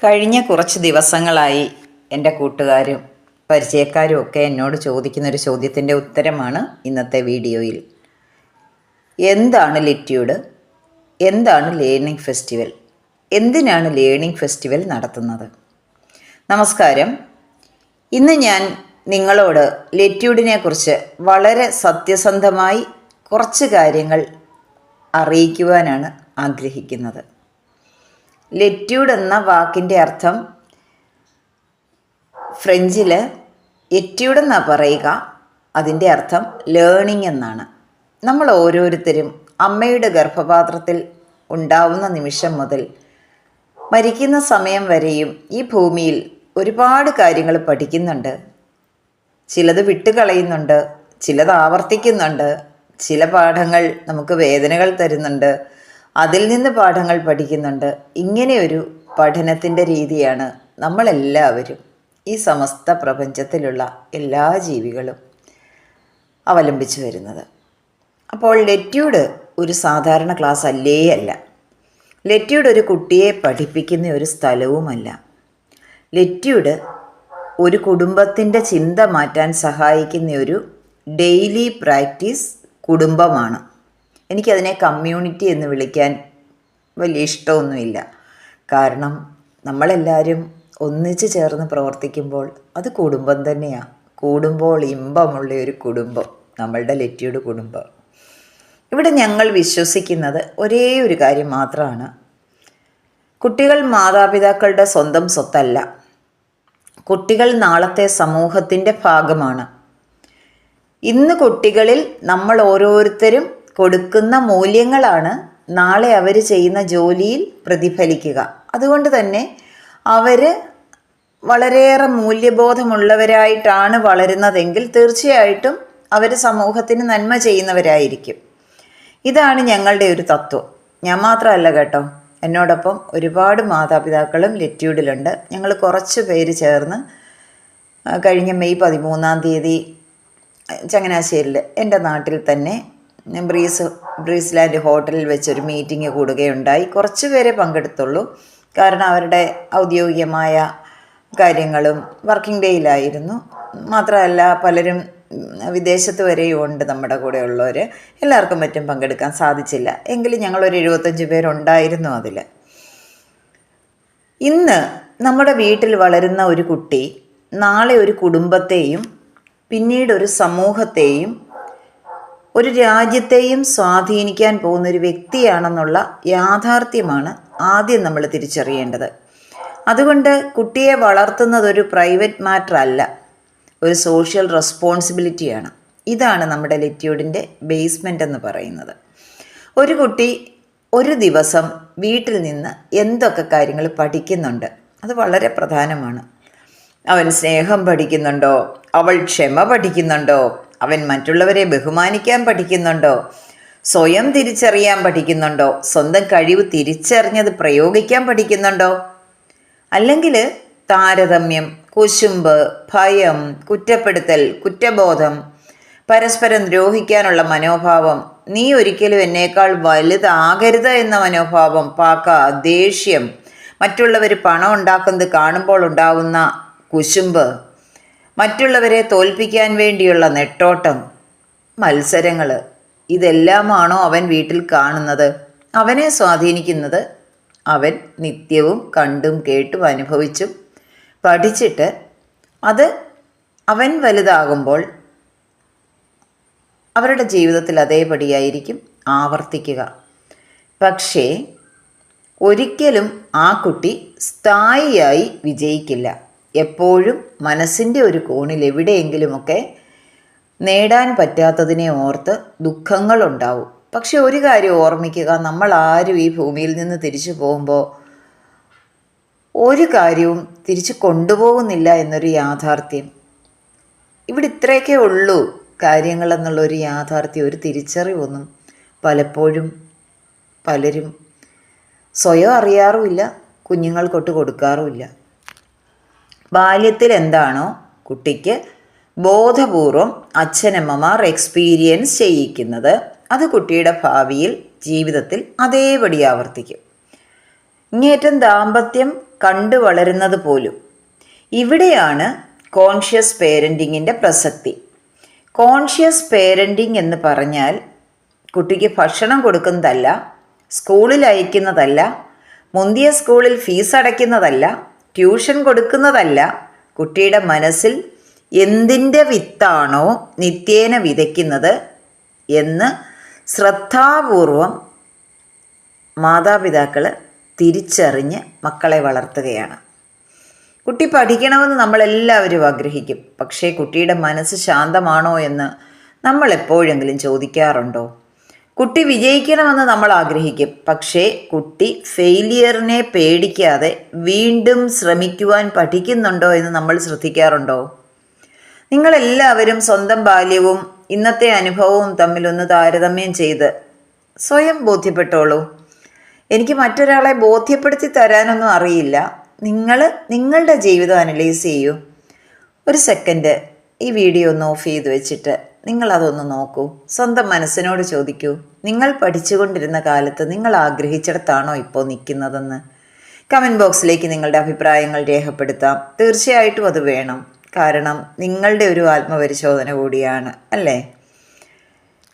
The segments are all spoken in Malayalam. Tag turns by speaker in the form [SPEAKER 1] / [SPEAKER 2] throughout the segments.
[SPEAKER 1] കഴിഞ്ഞ കുറച്ച് ദിവസങ്ങളായി എൻ്റെ കൂട്ടുകാരും പരിചയക്കാരും ഒക്കെ എന്നോട് ചോദിക്കുന്നൊരു ചോദ്യത്തിൻ്റെ ഉത്തരമാണ് ഇന്നത്തെ വീഡിയോയിൽ. എന്താണ് ലിറ്റ്യൂഡ്? എന്താണ് ലേണിംഗ് ഫെസ്റ്റിവൽ? എന്തിനാണ് ലേണിംഗ് ഫെസ്റ്റിവൽ നടത്തുന്നത്? നമസ്കാരം. ഇന്ന് ഞാൻ നിങ്ങളോട് ലിറ്റ്യൂഡിനെ കുറിച്ച് വളരെ സത്യസന്ധമായി കുറച്ച് കാര്യങ്ങൾ അറിയിക്കുവാനാണ് ആഗ്രഹിക്കുന്നത്. ലെറ്റ്യൂഡ് എന്ന വാക്കിൻ്റെ അർത്ഥം ഫ്രഞ്ചിൽ എറ്റ്യൂഡ് എന്നാണ് പറയുക. അതിൻ്റെ അർത്ഥം ലേണിംഗ് എന്നാണ്. നമ്മൾ ഓരോരുത്തരും അമ്മയുടെ ഗർഭപാത്രത്തിൽ ഉണ്ടാവുന്ന നിമിഷം മുതൽ മരിക്കുന്ന സമയം വരെയും ഈ ഭൂമിയിൽ ഒരുപാട് കാര്യങ്ങൾ പഠിക്കുന്നുണ്ട്. ചിലത് വിട്ടുകളയുന്നുണ്ട്, ചിലത് ആവർത്തിക്കുന്നുണ്ട്, ചില പാഠങ്ങൾ നമുക്ക് വേദനകൾ തരുന്നുണ്ട്, അതിൽ നിന്ന് പാഠങ്ങൾ പഠിക്കുന്നുണ്ട്. ഇങ്ങനെയൊരു പഠനത്തിൻ്റെ രീതിയാണ് നമ്മളെല്ലാവരും, ഈ സമസ്ത പ്രപഞ്ചത്തിലുള്ള എല്ലാ ജീവികളും അവലംബിച്ചു വരുന്നത്. അപ്പോൾ ലെറ്റ്യൂഡ് ഒരു സാധാരണ ക്ലാസ് അല്ല. ലെറ്റ്യൂഡ് ഒരു കുട്ടിയെ പഠിപ്പിക്കുന്ന ഒരു സ്ഥലവുമല്ല. ലെറ്റ്യൂഡ് ഒരു കുടുംബത്തിൻ്റെ ചിന്ത മാറ്റാൻ സഹായിക്കുന്ന ഒരു ഡെയിലി പ്രാക്ടീസ് കുടുംബമാണ്. എനിക്കതിനെ കമ്മ്യൂണിറ്റി എന്ന് വിളിക്കാൻ വലിയ ഇഷ്ടമൊന്നുമില്ല. കാരണം നമ്മളെല്ലാവരും ഒന്നിച്ച് ചേർന്ന് പ്രവർത്തിക്കുമ്പോൾ അത് കുടുംബം തന്നെയാണ്. കൂടുമ്പോൾ ഇമ്പമുള്ള ഒരു കുടുംബം നമ്മളുടെ ലെറ്റ്യൂഡ് കുടുംബം. ഇവിടെ ഞങ്ങൾ വിശ്വസിക്കുന്നത് ഒരേ ഒരു കാര്യം മാത്രമാണ്. കുട്ടികൾ മാതാപിതാക്കളുടെ സ്വന്തം സ്വത്തല്ല. കുട്ടികൾ നാളത്തെ സമൂഹത്തിൻ്റെ ഭാഗമാണ്. ഇന്ന് കുട്ടികളിൽ നമ്മൾ ഓരോരുത്തരും കൊടുക്കുന്ന മൂല്യങ്ങളാണ് നാളെ അവർ ചെയ്യുന്ന ജോലിയിൽ പ്രതിഫലിക്കുക. അതുകൊണ്ട് തന്നെ അവർ വളരെയേറെ മൂല്യബോധമുള്ളവരായിട്ടാണ് വളരുന്നതെങ്കിൽ തീർച്ചയായിട്ടും അവർ സമൂഹത്തിന് നന്മ ചെയ്യുന്നവരായിരിക്കും. ഇതാണ് ഞങ്ങളുടെ ഒരു തത്വം. ഞാൻ മാത്രമല്ല കേട്ടോ, എന്നോടൊപ്പം ഒരുപാട് മാതാപിതാക്കളും ലെറ്റ്യൂഡിലുണ്ട്. ഞങ്ങൾ കുറച്ച് പേര് ചേർന്ന് കഴിഞ്ഞ മെയ് 13 ചങ്ങനാശ്ശേരിയിൽ എൻ്റെ നാട്ടിൽ തന്നെ ബ്രീസ് ലാൻഡ് ഹോട്ടലിൽ വെച്ചൊരു മീറ്റിംഗ് കൂടുകയുണ്ടായി. കുറച്ച് പേരെ പങ്കെടുത്തുള്ളൂ. കാരണം അവരുടെ ഔദ്യോഗികമായ കാര്യങ്ങളും വർക്കിംഗ് ഡേയിലായിരുന്നു. മാത്രമല്ല പലരും വിദേശത്ത് വരെയും ഉണ്ട് നമ്മുടെ കൂടെ ഉള്ളവർ. എല്ലാവർക്കും മറ്റും പങ്കെടുക്കാൻ സാധിച്ചില്ല. എങ്കിലും ഞങ്ങളൊരു 75 പേരുണ്ടായിരുന്നു അതിൽ. ഇന്ന് നമ്മുടെ വീട്ടിൽ വളരുന്ന ഒരു കുട്ടി നാളെ ഒരു കുടുംബത്തെയും പിന്നീട് ഒരു സമൂഹത്തെയും ഒരു രാജ്യത്തെയും സ്വാധീനിക്കാൻ പോകുന്നൊരു വ്യക്തിയാണെന്നുള്ള യാഥാർത്ഥ്യമാണ് ആദ്യം നമ്മൾ തിരിച്ചറിയേണ്ടത്. അതുകൊണ്ട് കുട്ടിയെ വളർത്തുന്നത് ഒരു പ്രൈവറ്റ് മാറ്റർ അല്ല, ഒരു സോഷ്യൽ റെസ്പോൺസിബിലിറ്റിയാണ്. ഇതാണ് നമ്മുടെ ലെറ്റ്യൂഡിൻ്റെ ബേസ്മെൻ്റ് എന്ന് പറയുന്നത്. ഒരു കുട്ടി ഒരു ദിവസം വീട്ടിൽ നിന്ന് എന്തൊക്കെ കാര്യങ്ങൾ പഠിക്കുന്നുണ്ട്, അത് വളരെ പ്രധാനമാണ്. അവൻ സ്നേഹം പഠിക്കുന്നുണ്ടോ? അവൾ ക്ഷമ പഠിക്കുന്നുണ്ടോ? അവൻ മറ്റുള്ളവരെ ബഹുമാനിക്കാൻ പഠിക്കുന്നുണ്ടോ? സ്വയം തിരിച്ചറിയാൻ പഠിക്കുന്നുണ്ടോ? സ്വന്തം കഴിവ് തിരിച്ചറിഞ്ഞത് പ്രയോഗിക്കാൻ പഠിക്കുന്നുണ്ടോ? അല്ലെങ്കിൽ താരതമ്യം, കുശുമ്പ്, ഭയം, കുറ്റപ്പെടുത്തൽ, കുറ്റബോധം, പരസ്പരം ദ്രോഹിക്കാനുള്ള മനോഭാവം, നീ ഒരിക്കലും എന്നേക്കാൾ വലുതാകരുത് എന്ന മനോഭാവം, പാക്ക, ദേഷ്യം, മറ്റുള്ളവർ പണം ഉണ്ടാക്കുന്നത് കാണുമ്പോൾ ഉണ്ടാകുന്ന കുശുമ്പ്, മറ്റുള്ളവരെ തോൽപ്പിക്കാൻ വേണ്ടിയുള്ള നെട്ടോട്ടം, മത്സരങ്ങൾ, ഇതെല്ലാമാണോ അവൻ വീട്ടിൽ കാണുന്നത്? അവനെ സ്വാധീനിക്കുന്നത് അവൻ നിത്യവും കണ്ടും കേട്ടും അനുഭവിച്ചും പഠിച്ചിട്ട് അത് അവൻ വലുതാകുമ്പോൾ അവരുടെ ജീവിതത്തിൽ അതേപടിയായിരിക്കും ആവർത്തിക്കുക. പക്ഷേ ഒരിക്കലും ആ കുട്ടി സ്ഥായിയായി വിജയിക്കില്ല. എപ്പോഴും മനസ്സിൻ്റെ ഒരു കോണിൽ എവിടെയെങ്കിലുമൊക്കെ നേടാൻ പറ്റാത്തതിനെ ഓർത്ത് ദുഃഖങ്ങളുണ്ടാവും. പക്ഷെ ഒരു കാര്യം ഓർമ്മിക്കുക, നമ്മൾ ആരും ഈ ഭൂമിയിൽ നിന്ന് തിരിച്ചു പോകുമ്പോൾ ഒരു കാര്യവും തിരിച്ചു കൊണ്ടുപോകുന്നില്ല എന്നൊരു യാഥാർത്ഥ്യം. ഇവിടെ ഇത്രയൊക്കെ ഉള്ളൂ കാര്യങ്ങളെന്നുള്ളൊരു യാഥാർത്ഥ്യം, ഒരു തിരിച്ചറിവൊന്നും പലപ്പോഴും പലരും സ്വയം അറിയാറുമില്ല, കുഞ്ഞുങ്ങൾക്കൊട്ട് കൊടുക്കാറുമില്ല. ബാല്യത്തിൽ എന്താണോ കുട്ടിക്ക് ബോധപൂർവം അച്ഛനമ്മമാർ എക്സ്പീരിയൻസ് ചെയ്യിക്കുന്നത് അത് കുട്ടിയുടെ ഭാവിയിൽ ജീവിതത്തിൽ അതേപടി ആവർത്തിക്കും. ഇങ്ങേറ്റം ദാമ്പത്യം കണ്ടു വളരുന്നത് പോലും. ഇവിടെയാണ് കോൺഷ്യസ് പേരൻറ്റിങ്ങിൻ്റെ പ്രസക്തി. കോൺഷ്യസ് പേരൻറ്റിങ് എന്ന് പറഞ്ഞാൽ കുട്ടിക്ക് ഭക്ഷണം കൊടുക്കുന്നതല്ല, സ്കൂളിൽ അയക്കുന്നതല്ല, മുന്തിയ സ്കൂളിൽ ഫീസ് അടയ്ക്കുന്നതല്ല, ട്യൂഷൻ കൊടുക്കുന്നതല്ല. കുട്ടിയുടെ മനസ്സിൽ എന്തിൻ്റെ വിത്താണോ നിത്യേന വിതയ്ക്കുന്നത് എന്ന് ശ്രദ്ധാപൂർവം മാതാപിതാക്കൾ തിരിച്ചറിഞ്ഞ് മക്കളെ വളർത്തുകയാണ്. കുട്ടി പഠിക്കണമെന്ന് നമ്മളെല്ലാവരും ആഗ്രഹിക്കും. പക്ഷേ കുട്ടിയുടെ മനസ്സ് ശാന്തമാണോ എന്ന് നമ്മൾ എപ്പോഴെങ്കിലും ചോദിക്കാറുണ്ടോ? കുട്ടി വിജയിക്കണമെന്ന് നമ്മൾ ആഗ്രഹിക്കും. പക്ഷേ കുട്ടി ഫെയിലിയറിനെ പേടിക്കാതെ വീണ്ടും ശ്രമിക്കുവാൻ പഠിക്കുന്നുണ്ടോ എന്ന് നമ്മൾ ശ്രദ്ധിക്കാറുണ്ടോ? നിങ്ങളെല്ലാവരും സ്വന്തം ബാല്യവും ഇന്നത്തെ അനുഭവവും തമ്മിലൊന്ന് താരതമ്യം ചെയ്ത് സ്വയം ബോധ്യപ്പെട്ടോളൂ. എനിക്ക് മറ്റൊരാളെ ബോധ്യപ്പെടുത്തി തരാനൊന്നും അറിയില്ല. നിങ്ങളുടെ ജീവിതം അനലൈസ് ചെയ്യൂ. ഒരു സെക്കൻഡ് ഈ വീഡിയോ ഒന്ന് ഓഫ് ചെയ്ത് വെച്ചിട്ട് നിങ്ങളതൊന്ന് നോക്കൂ. സ്വന്തം മനസ്സിനോട് ചോദിക്കൂ, നിങ്ങൾ പഠിച്ചുകൊണ്ടിരുന്ന കാലത്ത് നിങ്ങൾ ആഗ്രഹിച്ചിടത്താണോ ഇപ്പോൾ നിൽക്കുന്നതെന്ന്. കമൻറ്റ് ബോക്സിലേക്ക് നിങ്ങളുടെ അഭിപ്രായങ്ങൾ രേഖപ്പെടുത്താം. തീർച്ചയായിട്ടും അത് വേണം. കാരണം നിങ്ങളുടെ ഒരു ആത്മപരിശോധന കൂടിയാണ്, അല്ലേ?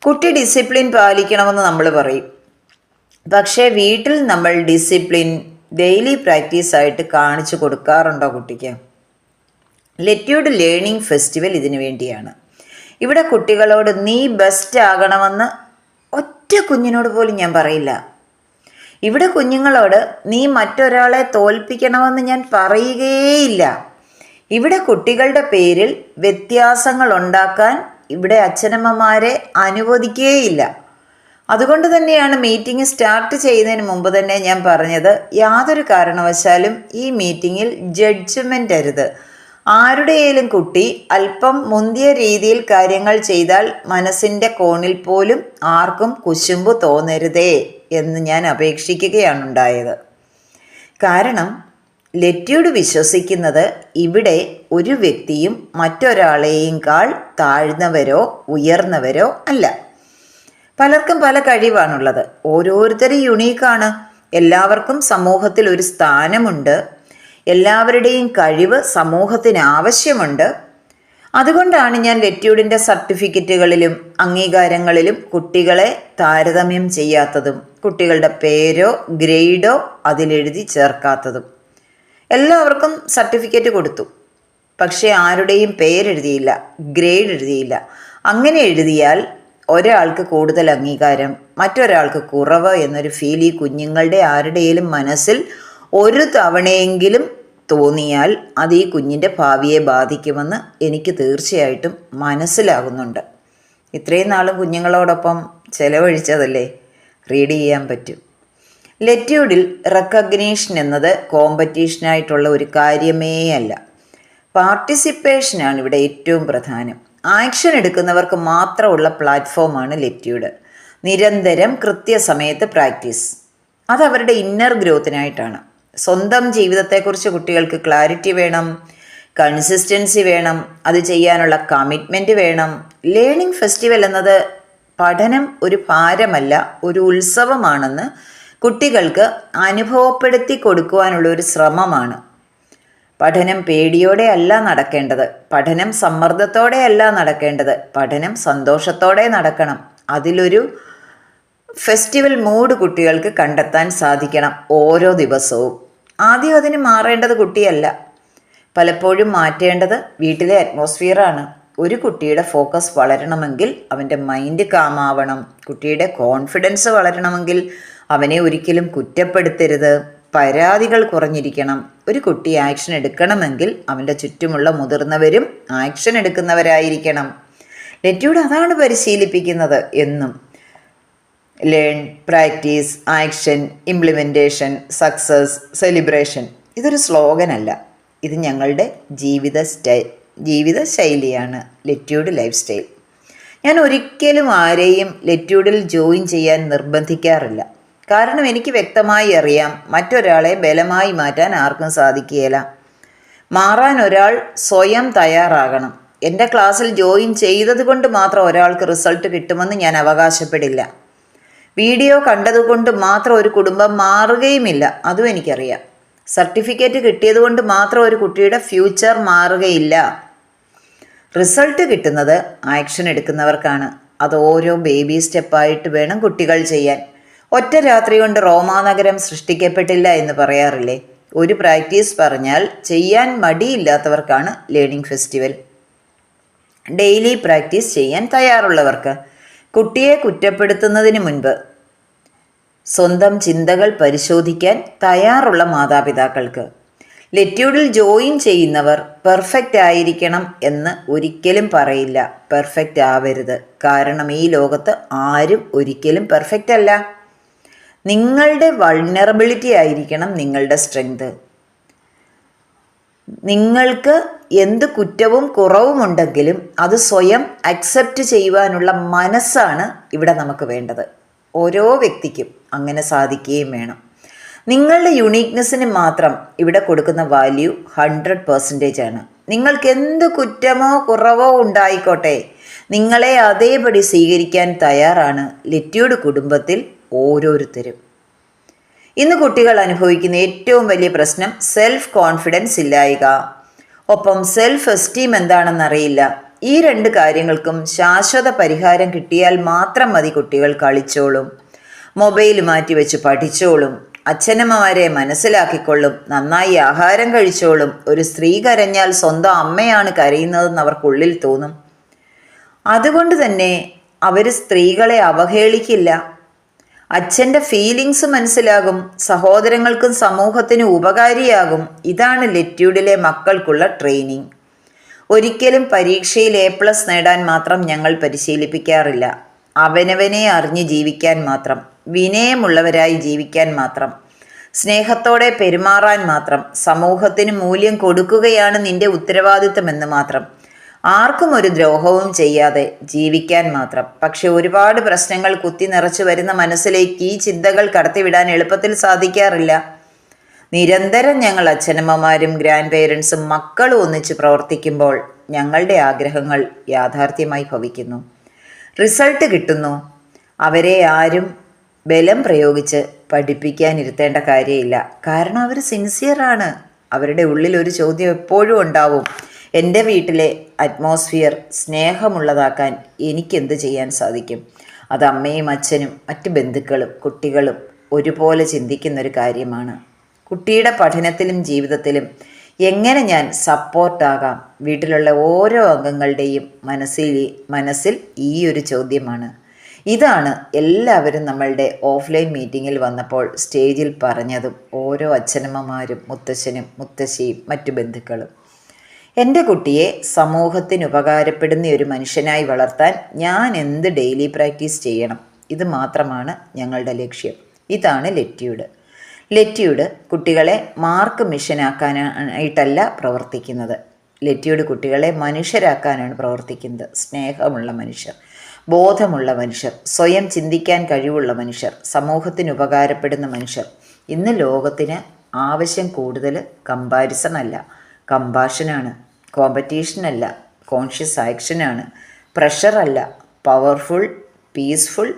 [SPEAKER 1] കുട്ടി ഡിസിപ്ലിൻ പാലിക്കണമെന്ന് നമ്മൾ പറയും. പക്ഷേ വീട്ടിൽ നമ്മൾ ഡിസിപ്ലിൻ ഡെയിലി പ്രാക്ടീസായിട്ട് കാണിച്ചു കൊടുക്കാറുണ്ടോ കുട്ടിക്ക്? ലെറ്റ്യൂഡ് ലേണിംഗ് ഫെസ്റ്റിവൽ ഇതിനു വേണ്ടിയാണ്. ഇവിടെ കുട്ടികളോട് നീ ബെസ്റ്റ് ആകണമെന്ന് ഒറ്റ കുഞ്ഞിനോട് പോലും ഞാൻ പറയില്ല. ഇവിടെ കുഞ്ഞുങ്ങളോട് നീ മറ്റൊരാളെ തോൽപ്പിക്കണമെന്ന് ഞാൻ പറയുകയേയില്ല. ഇവിടെ കുട്ടികളുടെ പേരിൽ വ്യത്യാസങ്ങൾ ഉണ്ടാക്കാൻ ഇവിടെ അച്ഛനമ്മമാരെ അനുവദിക്കുകയില്ല. അതുകൊണ്ട് തന്നെയാണ് മീറ്റിംഗ് സ്റ്റാർട്ട് ചെയ്യുന്നതിന് മുമ്പ് തന്നെ ഞാൻ പറഞ്ഞത്, യാതൊരു കാരണവശാലും ഈ മീറ്റിങ്ങിൽ ജഡ്ജ്മെൻ്റ് അരുത്. ആരുടെയേലും കുട്ടി അല്പം മുന്തിയ രീതിയിൽ കാര്യങ്ങൾ ചെയ്താൽ മനസ്സിൻ്റെ കോണിൽ പോലും ആർക്കും കുശുമ്പ് തോന്നരുതേ എന്ന് ഞാൻ അപേക്ഷിക്കുകയാണ് ഉണ്ടായത്. കാരണം ലെറ്റ്യൂഡ് വിശ്വസിക്കുന്നത് ഇവിടെ ഒരു വ്യക്തിയും മറ്റൊരാളെയേക്കാൾ താഴ്ന്നവരോ ഉയർന്നവരോ അല്ല. പലർക്കും പല കഴിവാണുള്ളത്. ഓരോരുത്തരും യുണീക്കാണ്. എല്ലാവർക്കും സമൂഹത്തിൽ ഒരു സ്ഥാനമുണ്ട്. എല്ലാവരുടെയും കഴിവ് സമൂഹത്തിന് ആവശ്യമുണ്ട്. അതുകൊണ്ടാണ് ഞാൻ ലെറ്റ്യൂഡിൻ്റെ സർട്ടിഫിക്കറ്റുകളിലും അംഗീകാരങ്ങളിലും കുട്ടികളെ താരതമ്യം ചെയ്യാത്തതും കുട്ടികളുടെ പേരോ ഗ്രേഡോ അതിലെഴുതി ചേർക്കാത്തതും. എല്ലാവർക്കും സർട്ടിഫിക്കറ്റ് കൊടുത്തു, പക്ഷേ ആരുടെയും പേരെഴുതിയില്ല, ഗ്രേഡ് എഴുതിയില്ല. അങ്ങനെ എഴുതിയാൽ ഒരാൾക്ക് കൂടുതൽ അംഗീകാരം, മറ്റൊരാൾക്ക് കുറവ് എന്നൊരു ഫീൽ ഈ കുഞ്ഞുങ്ങളുടെ ആരുടെയും മനസ്സിൽ ഒരു തവണയെങ്കിലും തോന്നിയാൽ അത് ഈ കുഞ്ഞിൻ്റെ ഭാവിയെ ബാധിക്കുമെന്ന് എനിക്ക് തീർച്ചയായിട്ടും മനസ്സിലാകുന്നുണ്ട്. ഇത്രയും നാളും കുഞ്ഞുങ്ങളോടൊപ്പം ചെലവഴിച്ചതല്ലേ, റീഡ് ചെയ്യാൻ പറ്റും. ലെറ്റ്യൂഡിൽ റെക്കഗ്നീഷൻ എന്നത് കോമ്പറ്റീഷനായിട്ടുള്ള ഒരു കാര്യമേ അല്ല. പാർട്ടിസിപ്പേഷനാണ് ഇവിടെ ഏറ്റവും പ്രധാനം. ആക്ഷൻ എടുക്കുന്നവർക്ക് മാത്രമുള്ള പ്ലാറ്റ്ഫോമാണ് ലെറ്റ്യൂഡ്. നിരന്തരം കൃത്യസമയത്ത് പ്രാക്ടീസ്, അത് അവരുടെ ഇന്നർ ഗ്രോത്തിനായിട്ടാണ്. സ്വന്തം ജീവിതത്തെക്കുറിച്ച് കുട്ടികൾക്ക് ക്ലാരിറ്റി വേണം, കൺസിസ്റ്റൻസി വേണം, അത് ചെയ്യാനുള്ള കമ്മിറ്റ്മെൻറ്റ് വേണം. ലേണിംഗ് ഫെസ്റ്റിവൽ എന്നത് പഠനം ഒരു ഭാരമല്ല, ഒരു ഉത്സവമാണെന്ന് കുട്ടികൾക്ക് അനുഭവപ്പെടുത്തി കൊടുക്കുവാനുള്ള ഒരു ശ്രമമാണ്. പഠനം പേടിയോടെ അല്ല നടക്കേണ്ടത്, പഠനം സമ്മർദ്ദത്തോടെ അല്ല നടക്കേണ്ടത്, പഠനം സന്തോഷത്തോടെ നടക്കണം. അതിലൊരു ഫെസ്റ്റിവൽ മൂഡ് കുട്ടികൾക്ക് കണ്ടെത്താൻ സാധിക്കണം ഓരോ ദിവസവും. ആദ്യം അതിന് മാറേണ്ടത് കുട്ടിയല്ല, പലപ്പോഴും മാറ്റേണ്ടത് വീട്ടിലെ അറ്റ്മോസ്ഫിയറാണ്. ഒരു കുട്ടിയുടെ ഫോക്കസ് വളരണമെങ്കിൽ അവൻ്റെ മൈൻഡ് കാമാവണം. കുട്ടിയുടെ കോൺഫിഡൻസ് വളരണമെങ്കിൽ അവനെ ഒരിക്കലും കുറ്റപ്പെടുത്തരുത്. പരാതികൾ കുറഞ്ഞിരിക്കണം. ഒരു കുട്ടി ആക്ഷൻ എടുക്കണമെങ്കിൽ അവൻ്റെ ചുറ്റുമുള്ള മുതിർന്നവരും ആക്ഷൻ എടുക്കുന്നവരായിരിക്കണം. ലെറ്റ്യൂഡ് അതാണ് പരിശീലിപ്പിക്കുന്നത് എന്നും. Learn, practice, action, implementation, success, celebration. ഇതൊരു സ്ലോഗനല്ല, ഇത് ഞങ്ങളുടെ ജീവിത ശൈലിയാണ്. ലെറ്റ്യൂഡ് ലൈഫ് സ്റ്റൈൽ. ഞാൻ ഒരിക്കലും ആരെയും ലെറ്റ്യൂഡിൽ ജോയിൻ ചെയ്യാൻ നിർബന്ധിക്കാറില്ല. കാരണം എനിക്ക് വ്യക്തമായി അറിയാം, മറ്റൊരാളെ ബലമായി മാറ്റാൻ ആർക്കും സാധിക്കുകയില്ല. മാറാൻ ഒരാൾ സ്വയം തയ്യാറാകണം. എൻ്റെ ക്ലാസ്സിൽ ജോയിൻ ചെയ്തത് കൊണ്ട് മാത്രം ഒരാൾക്ക് റിസൾട്ട് കിട്ടുമെന്ന് ഞാൻ അവകാശപ്പെടില്ല. വീഡിയോ കണ്ടതുകൊണ്ട് മാത്രം ഒരു കുടുംബം മാറുകയുമില്ല, അതും എനിക്കറിയാം. സർട്ടിഫിക്കറ്റ് കിട്ടിയതുകൊണ്ട് മാത്രം ഒരു കുട്ടിയുടെ ഫ്യൂച്ചർ മാറുകയില്ല. റിസൾട്ട് കിട്ടുന്നത് ആക്ഷൻ എടുക്കുന്നവർക്കാണ്. അത് ഓരോ ബേബി സ്റ്റെപ്പായിട്ട് വേണം കുട്ടികൾ ചെയ്യാൻ. ഒറ്റ രാത്രി കൊണ്ട് റോമാനഗരം സൃഷ്ടിക്കപ്പെട്ടില്ല എന്ന് പറയാറില്ലേ? ഒരു പ്രാക്ടീസ് പറഞ്ഞാൽ ചെയ്യാൻ മടിയില്ലാത്തവർക്കാണ് ലേണിംഗ് ഫെസ്റ്റിവൽ. ഡെയിലി പ്രാക്ടീസ് ചെയ്യാൻ തയ്യാറുള്ളവർക്ക്, കുട്ടിയെ കുറ്റപ്പെടുത്തുന്നതിന് മുൻപ് സ്വന്തം ചിന്തകൾ പരിശോധിക്കാൻ തയ്യാറുള്ള മാതാപിതാക്കൾക്ക്, ലെറ്റ്യൂഡിൽ ജോയിൻ ചെയ്യുന്നവർ പെർഫെക്റ്റ് ആയിരിക്കണം എന്ന് ഒരിക്കലും പറയില്ല. പെർഫെക്റ്റ് ആവരുത്. കാരണം ഈ ലോകത്ത് ആരും ഒരിക്കലും പെർഫെക്റ്റ് അല്ല. നിങ്ങളുടെ വൾനറബിലിറ്റി ആയിരിക്കണം നിങ്ങളുടെ സ്ട്രെങ്ത്. നിങ്ങൾക്ക് എന്ത് കുറ്റവും കുറവുമുണ്ടെങ്കിലും അത് സ്വയം അക്സെപ്റ്റ് ചെയ്യുവാനുള്ള മനസ്സാണ് ഇവിടെ നമുക്ക് വേണ്ടത്. ഓരോ വ്യക്തിക്കും അങ്ങനെ സാധിക്കുകയും വേണം. നിങ്ങളുടെ യുണീക്നെസ്സിന് മാത്രം ഇവിടെ കൊടുക്കുന്ന വാല്യൂ 100% ആണ്. നിങ്ങൾക്ക് എന്ത് കുറ്റമോ കുറവോ ഉണ്ടായിക്കോട്ടെ, നിങ്ങളെ അതേപടി സ്വീകരിക്കാൻ തയ്യാറാണ് ലെറ്റ്യൂഡ് കുടുംബത്തിൽ ഓരോരുത്തരും. ഇന്ന് കുട്ടികൾ അനുഭവിക്കുന്ന ഏറ്റവും വലിയ പ്രശ്നം സെൽഫ് കോൺഫിഡൻസ് ഇല്ലായ്ക, ഒപ്പം സെൽഫ് എസ്റ്റീം എന്താണെന്നറിയില്ല. ഈ രണ്ട് കാര്യങ്ങൾക്കും ശാശ്വത പരിഹാരം കിട്ടിയാൽ മാത്രം മതി. കുട്ടികൾ കളിച്ചോളും, മൊബൈൽ മാറ്റിവെച്ച് പഠിച്ചോളും, അച്ഛനമ്മമാരെ മനസ്സിലാക്കിക്കൊള്ളും, നന്നായി ആഹാരം കഴിച്ചോളും. ഒരു സ്ത്രീ കരഞ്ഞാൽ സ്വന്തം അമ്മയാണ് കരയുന്നതെന്ന് അവർക്കുള്ളിൽ തോന്നും. അതുകൊണ്ട് തന്നെ അവർ സ്ത്രീകളെ അവഹേളിക്കില്ല. അച്ഛൻ്റെ ഫീലിങ്സ് മനസ്സിലാകും, സഹോദരങ്ങൾക്കും സമൂഹത്തിനും ഉപകാരിയാകും. ഇതാണ് ലെറ്റ്യൂഡിലെ മക്കൾക്കുള്ള ട്രെയിനിങ്. ഒരിക്കലും പരീക്ഷയിൽ A+ നേടാൻ മാത്രം ഞങ്ങൾ പരിശീലിപ്പിക്കാറില്ല. അവനവനെ അറിഞ്ഞ് ജീവിക്കാൻ മാത്രം, വിനയമുള്ളവരായി ജീവിക്കാൻ മാത്രം, സ്നേഹത്തോടെ പെരുമാറാൻ മാത്രം, സമൂഹത്തിന് മൂല്യം കൊടുക്കുകയാണ് നിന്റെ ഉത്തരവാദിത്തമെന്ന് മാത്രം, ആർക്കും ഒരു ദ്രോഹവും ചെയ്യാതെ ജീവിക്കാൻ മാത്രം. പക്ഷെ ഒരുപാട് പ്രശ്നങ്ങൾ കുത്തി നിറച്ചു വരുന്ന മനസ്സിലേക്ക് ഈ ചിന്തകൾ കടത്തിവിടാൻ എളുപ്പത്തിൽ സാധിക്കാറില്ല. നിരന്തരം ഞങ്ങൾ അച്ഛനമ്മമാരും ഗ്രാൻഡ് പേരൻസും മക്കളും ഒന്നിച്ച് പ്രവർത്തിക്കുമ്പോൾ ഞങ്ങളുടെ ആഗ്രഹങ്ങൾ യാഥാർത്ഥ്യമായി ഭവിക്കുന്നു. റിസൾട്ട് കിട്ടുന്നു. അവരെ ആരും ബലം പ്രയോഗിച്ച് പഠിപ്പിക്കാനിരുത്തേണ്ട കാര്യമില്ല. കാരണം അവർ സിൻസിയറാണ്. അവരുടെ ഉള്ളിൽ ഒരു ചോദ്യം എപ്പോഴും ഉണ്ടാവും, എൻ്റെ വീട്ടിലെ അറ്റ്മോസ്ഫിയർ സ്നേഹമുള്ളതാക്കാൻ എനിക്കെന്ത് ചെയ്യാൻ സാധിക്കും? അത് അമ്മയും അച്ഛനും മറ്റ് ബന്ധുക്കളും കുട്ടികളും ഒരുപോലെ ചിന്തിക്കുന്നൊരു കാര്യമാണ്. കുട്ടിയുടെ പഠനത്തിലും ജീവിതത്തിലും എങ്ങനെ ഞാൻ സപ്പോർട്ടാകാം? വീട്ടിലുള്ള ഓരോ അംഗങ്ങളുടെയും മനസ്സിൽ ഈ ഒരു ചോദ്യമാണ്. ഇതാണ് എല്ലാവരും നമ്മളുടെ ഓഫ്ലൈൻ മീറ്റിങ്ങിൽ വന്നപ്പോൾ സ്റ്റേജിൽ പറഞ്ഞതും ഓരോ അച്ഛനമ്മമാരും മുത്തശ്ശനും മുത്തശ്ശിയും മറ്റു ബന്ധുക്കളും. എൻ്റെ കുട്ടിയെ സമൂഹത്തിന് ഉപകാരപ്പെടുന്ന ഒരു മനുഷ്യനായി വളർത്താൻ ഞാൻ എന്ത് ഡെയിലി പ്രാക്ടീസ് ചെയ്യണം? ഇത് മാത്രമാണ് ഞങ്ങളുടെ ലക്ഷ്യം. ഇതാണ് ലെറ്റ്യൂഡ്. ലെറ്റ്യൂഡ് കുട്ടികളെ മാർക്ക് മിഷനാക്കാനായിട്ടല്ല പ്രവർത്തിക്കുന്നത്. ലെറ്റ്യൂഡ് കുട്ടികളെ മനുഷ്യരാക്കാനാണ് പ്രവർത്തിക്കുന്നത്. സ്നേഹമുള്ള മനുഷ്യർ, ബോധമുള്ള മനുഷ്യർ, സ്വയം ചിന്തിക്കാൻ കഴിവുള്ള മനുഷ്യർ, സമൂഹത്തിന് ഉപകാരപ്പെടുന്ന മനുഷ്യർ. ഇന്ന് ലോകത്തിന് ആവശ്യം കൂടുതൽ കമ്പാരിസൺ അല്ല, കമ്പാഷനാണ്. കോമ്പറ്റീഷനല്ല, കോൺഷ്യസ് ആക്ഷനാണ്. പ്രഷറല്ല, പവർഫുൾ പീസ്ഫുൾ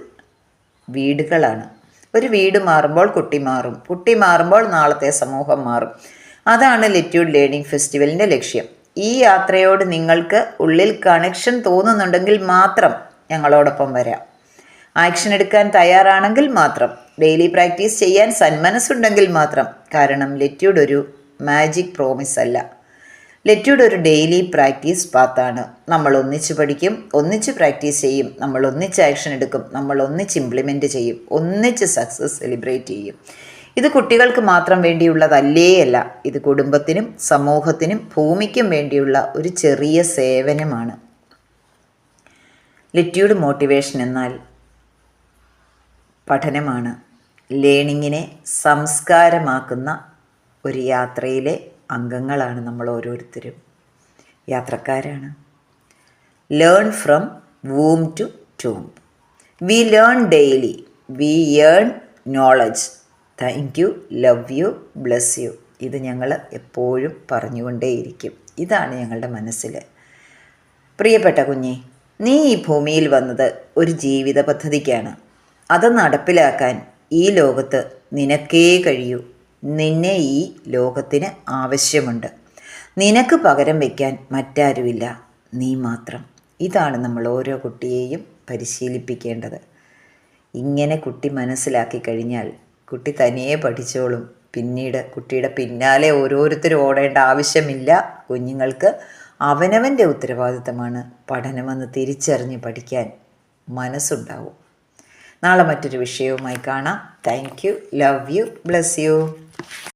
[SPEAKER 1] വീടുകളാണ്. ഒരു വീട് മാറുമ്പോൾ കുട്ടി മാറും, കുട്ടി മാറുമ്പോൾ നാളത്തെ സമൂഹം മാറും. അതാണ് ലെറ്റ്യൂഡ് ലേണിംഗ് ഫെസ്റ്റിവലിൻ്റെ ലക്ഷ്യം. ഈ യാത്രയോട് നിങ്ങൾക്ക് ഉള്ളിൽ കണക്ഷൻ തോന്നുന്നുണ്ടെങ്കിൽ മാത്രം ഞങ്ങളോടൊപ്പം വരാം. ആക്ഷൻ എടുക്കാൻ തയ്യാറാണെങ്കിൽ മാത്രം, ഡെയിലി പ്രാക്ടീസ് ചെയ്യാൻ സന്മനസ്സുണ്ടെങ്കിൽ മാത്രം. കാരണം ലെറ്റ്യൂഡ് ഒരു മാജിക് പ്രോമിസ് അല്ല. ലെറ്റ്യൂഡ് ഒരു ഡെയിലി പ്രാക്ടീസ് പാത്താണ്. നമ്മൾ ഒന്നിച്ച് പഠിക്കും, ഒന്നിച്ച് പ്രാക്ടീസ് ചെയ്യും, നമ്മൾ ഒന്നിച്ച് ആക്ഷൻ എടുക്കും, നമ്മൾ ഒന്നിച്ച് ഇംപ്ലിമെൻറ്റ് ചെയ്യും, ഒന്നിച്ച് സക്സസ് സെലിബ്രേറ്റ് ചെയ്യും. ഇത് കുട്ടികൾക്ക് മാത്രം വേണ്ടിയുള്ളതല്ലേയല്ല, ഇത് കുടുംബത്തിനും സമൂഹത്തിനും ഭൂമിക്കും വേണ്ടിയുള്ള ഒരു ചെറിയ സേവനമാണ്. ലെറ്റ്യൂഡ് മോട്ടിവേഷൻ എന്നാൽ പഠനമാണ്. ലേണിങ്ങിനെ സംസ്കാരമാക്കുന്ന ഒരു യാത്രയിലെ അംഗങ്ങളാണ് നമ്മൾ ഓരോരുത്തരും. യാത്രക്കാരാണ്. Learn from whom to whom. We learn daily, we earn knowledge. Thank you, love you, bless you. ഇത് ഞങ്ങൾ എപ്പോഴും പറഞ്ഞുകൊണ്ടേയിരിക്കും. ഇതാണ് ഞങ്ങളുടെ മനസ്സിൽ. പ്രിയപ്പെട്ട കുഞ്ഞേ, നീ ഈ ഭൂമിയിൽ വന്നത് ഒരു ജീവിത പദ്ധതിക്കാണ്. അത് നടപ്പിലാക്കാൻ ഈ ലോകത്ത് നിനക്കേ കഴിയൂ. നിന്നെ ഈ ലോകത്തിന് ആവശ്യമുണ്ട്. നിനക്ക് പകരം വയ്ക്കാൻ മറ്റാരുമില്ല, നീ മാത്രം. ഇതാണ് നമ്മൾ ഓരോ കുട്ടിയെയും പരിശീലിപ്പിക്കേണ്ടത്. ഇങ്ങനെ കുട്ടി മനസ്സിലാക്കി കഴിഞ്ഞാൽ കുട്ടി തനിയെ പഠിച്ചോളും. പിന്നീട് കുട്ടിയുടെ പിന്നാലെ ഓരോരുത്തരും ഓടേണ്ട ആവശ്യമില്ല. കുഞ്ഞുങ്ങൾക്ക് അവനവൻ്റെ ഉത്തരവാദിത്തമാണ് പഠനമെന്ന് തിരിച്ചറിഞ്ഞ് പഠിക്കാൻ മനസ്സുണ്ടാവും. നാളെ മറ്റൊരു വിഷയവുമായി കാണാം. Thank you. Love you. Bless U.